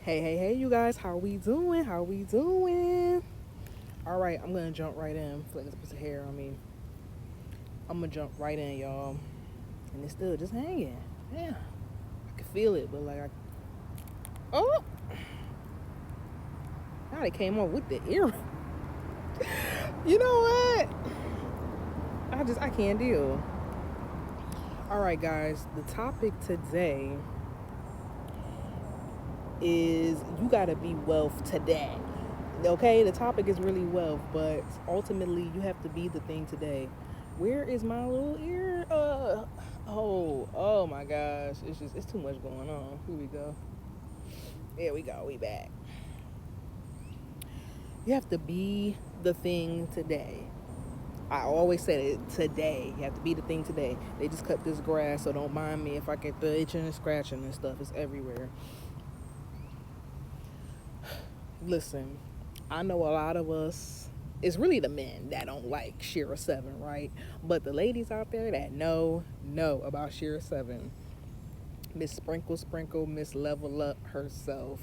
Hey, you guys, how we doing? How we doing? All right, I'm gonna jump right in. Flick this piece of hair on me. I'm gonna jump right in, y'all. And it's still just hanging. Yeah, I can feel it, but oh, now they came on with the ear. You know what? I can't deal. All right, guys, the topic today is you gotta be wealth today. Okay, the topic is really wealth, but ultimately you have to be the thing today. Where is my little ear? Oh my gosh. It's too much going on. Here we go. There we go. We back. You have to be the thing today. I always said it today. You have to be the thing today. They just cut this grass, so don't mind me if I get the itching and scratching and stuff. It's everywhere. Listen, I know a lot of us, it's really the men that don't like Shira 7, right? But the ladies out there that know about Shira 7. Miss Sprinkle Sprinkle, Miss Level Up herself.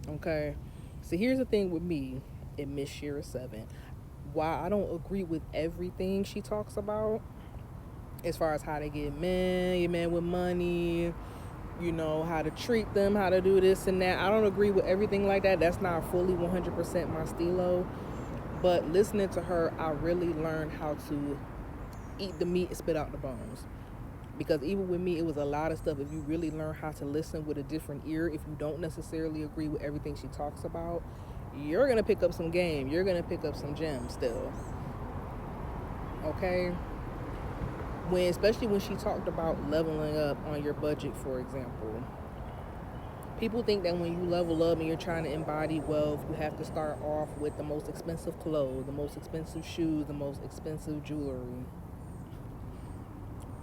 Okay? So here's the thing with me and Miss Shira 7. While I don't agree with everything she talks about, as far as how to get men with money, how to treat them, how to do this and that. I don't agree with everything like that. That's not fully 100% my stilo. But listening to her, I really learned how to eat the meat and spit out the bones. Because even with me, it was a lot of stuff. If you really learn how to listen with a different ear, if you don't necessarily agree with everything she talks about, you're going to pick up some game. You're going to pick up some gems still. Okay? Especially when she talked about leveling up on your budget, for example. People think that when you level up and you're trying to embody wealth, you have to start off with the most expensive clothes, the most expensive shoes, the most expensive jewelry.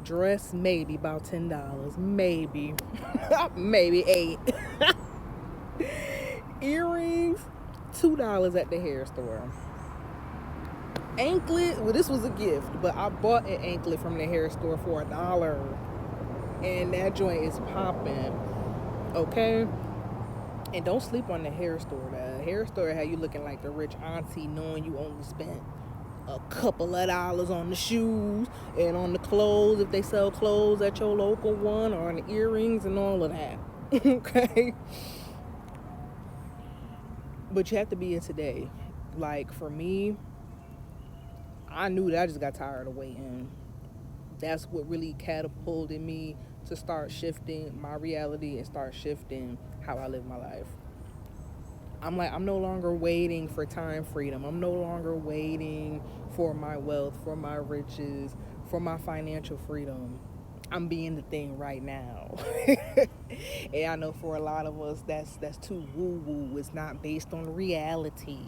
Dress maybe about $10, maybe, maybe $8. Earrings, $2 at the hair store. Anklet, well, this was a gift, but I bought an anklet from the hair store for $1, and that joint is popping. Okay. And don't sleep on the hair store. The hair store had you looking like the rich auntie, knowing you only spent a couple of dollars on the shoes and on the clothes, if they sell clothes at your local one, or on the earrings and all of that. Okay? But you have to be in today. Like, for me, I knew that I just got tired of waiting. That's what really catapulted me to start shifting my reality and start shifting how I live my life. I'm no longer waiting for time freedom. I'm no longer waiting for my wealth, for my riches, for my financial freedom. I'm being the thing right now. And I know for a lot of us that's too woo-woo. It's not based on reality.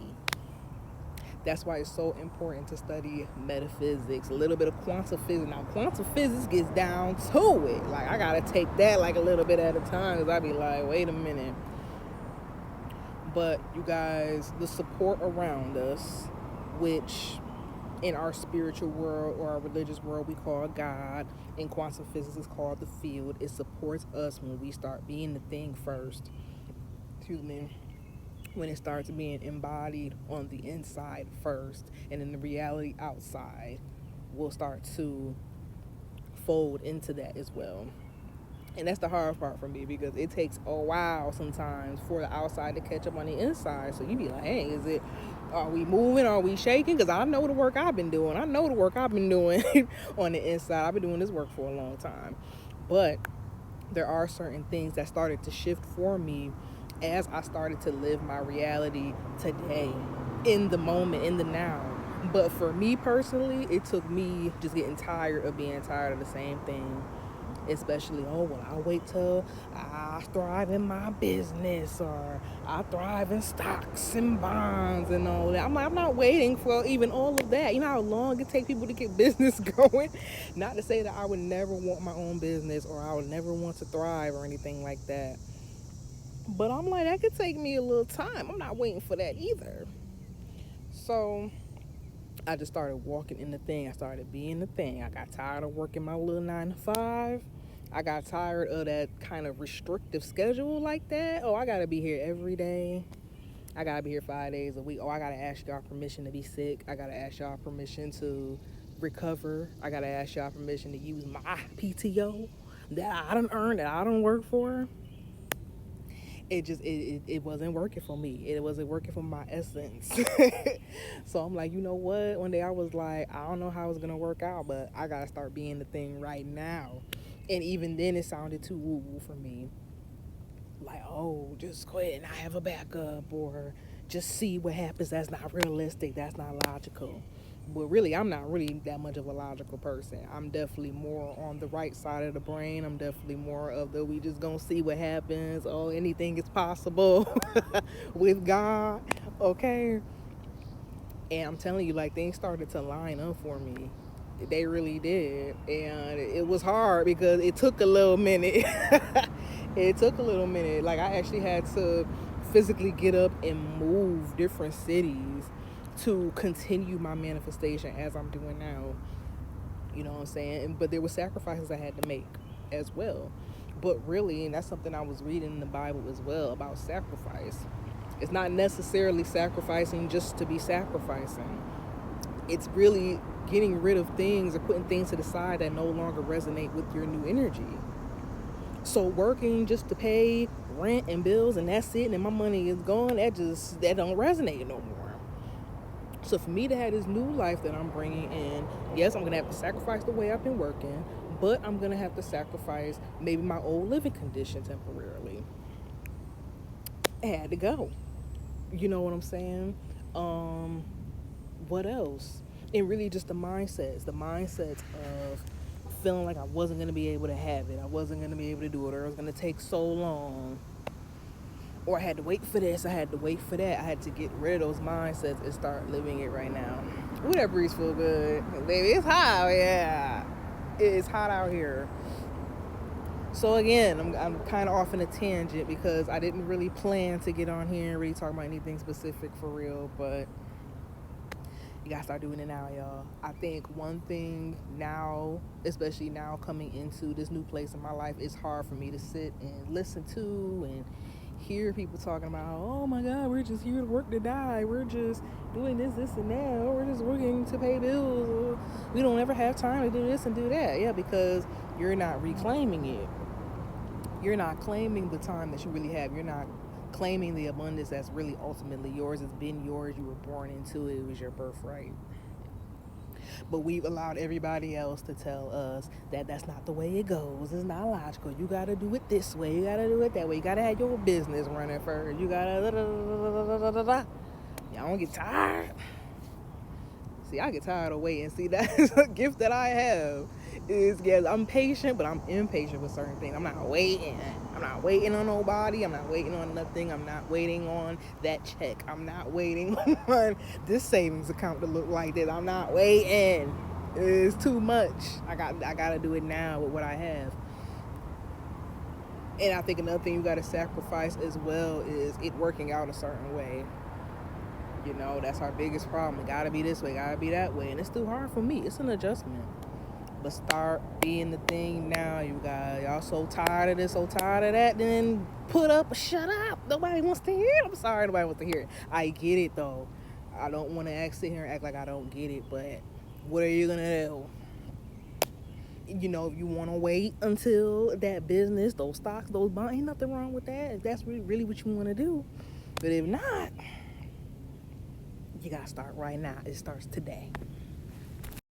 That's why it's so important to study metaphysics, a little bit of quantum physics. Now, quantum physics gets down to it. Like, I gotta take that like a little bit at a time, because I be like, wait a minute. But you guys, the support around us, which in our spiritual world or our religious world we call God, in quantum physics is called the field, it supports us when we start being the thing first. Excuse me. When it starts being embodied on the inside first, and then the reality outside will start to fold into that as well. And that's the hard part for me, because it takes a while sometimes for the outside to catch up on the inside. So you be like, hey, are we moving? Are we shaking? Because I know the work I've been doing. I know the work I've been doing on the inside. I've been doing this work for a long time. But there are certain things that started to shift for me as I started to live my reality today, in the moment, in the now. But for me personally, it took me just getting tired of being tired of the same thing. Especially, I'll wait till I thrive in my business, or I thrive in stocks and bonds and all that. I'm not waiting for even all of that. You know how long it takes people to get business going? Not to say that I would never want my own business, or I would never want to thrive or anything like that. But I'm like, that could take me a little time. I'm not waiting for that either. So I just started walking in the thing. I started being the thing. I got tired of working my little 9 to 5. I got tired of that kind of restrictive schedule like that. Oh, I gotta be here every day. I gotta be here 5 days a week. Oh, I gotta ask y'all permission to be sick. I gotta ask y'all permission to recover. I gotta ask y'all permission to use my PTO that I don't earn, that I don't work for. It wasn't working for me. It wasn't working for my essence. So I'm like, you know what? One day I was like, I don't know how it's gonna work out, but I gotta start being the thing right now. And even then, it sounded too woo woo for me. Like, oh, just quit and I have a backup, or just see what happens. That's not realistic. That's not logical. But really, I'm not really that much of a logical person. I'm definitely more on the right side of the brain. I'm definitely more of the we just gonna see what happens. Oh, anything is possible with God. Okay. And I'm telling you, like, things started to line up for me. They really did. And it was hard because it took a little minute. It took a little minute. Like, I actually had to physically get up and move different cities to continue my manifestation as I'm doing now. You know what I'm saying? But there were sacrifices I had to make as well. But really, and that's something I was reading in the Bible as well about sacrifice. It's not necessarily sacrificing just to be sacrificing. It's really getting rid of things or putting things to the side that no longer resonate with your new energy. So working just to pay rent and bills and that's it, and my money is gone, that don't resonate no more. So for me to have this new life that I'm bringing in, yes, I'm gonna have to sacrifice the way I've been working, but I'm gonna have to sacrifice maybe my old living condition temporarily. I had to go. You know what I'm saying? What else? And really just the mindsets of feeling like I wasn't gonna be able to have it, I wasn't gonna be able to do it, or it was gonna take so long, or I had to wait for this, I had to wait for that. I had to get rid of those mindsets and start living it right now. Ooh, that breeze feel good, baby. It's hot, yeah. It's hot out here. So again, I'm kind of off in a tangent because I didn't really plan to get on here and really talk about anything specific for real, but you gotta start doing it now, y'all. I think one thing now, especially now coming into this new place in my life, it's hard for me to sit and listen to and hear people talking about, oh my God, we're just here to work to die. We're just doing this, and that. Or we're just working to pay bills. Or we don't ever have time to do this and do that. Yeah, because you're not reclaiming it. You're not claiming the time that you really have. You're not claiming the abundance that's really ultimately yours. It's been yours. You were born into it. It was your birthright. But we've allowed everybody else to tell us that that's not the way it goes. It's not logical. You got to do it this way. You got to do it that way. You got to have your business running first. You got to... Y'all don't get tired? See, I get tired of waiting. See, that's a gift that I have. Is, yes, I'm patient, but I'm impatient with certain things. I'm not waiting. I'm not waiting on nobody. I'm not waiting on nothing. I'm not waiting on that check. I'm not waiting on this savings account to look like this. I'm not waiting. It's too much. I gotta do it now with what I have. And I think another thing you gotta sacrifice as well is it working out a certain way. You know, that's our biggest problem. It gotta be this way, gotta be that way. And it's too hard for me. It's an adjustment. But start being the thing now, you guys. Y'all so tired of this, so tired of that, then put up, shut up. Nobody wants to hear it. I'm sorry, nobody wants to hear it. I get it, though. I don't want to sit here and act like I don't get it, but what are you going to do? You know, if you want to wait until that business, those stocks, those bonds, ain't nothing wrong with that if that's really what you want to do. But if not, you got to start right now. It starts today.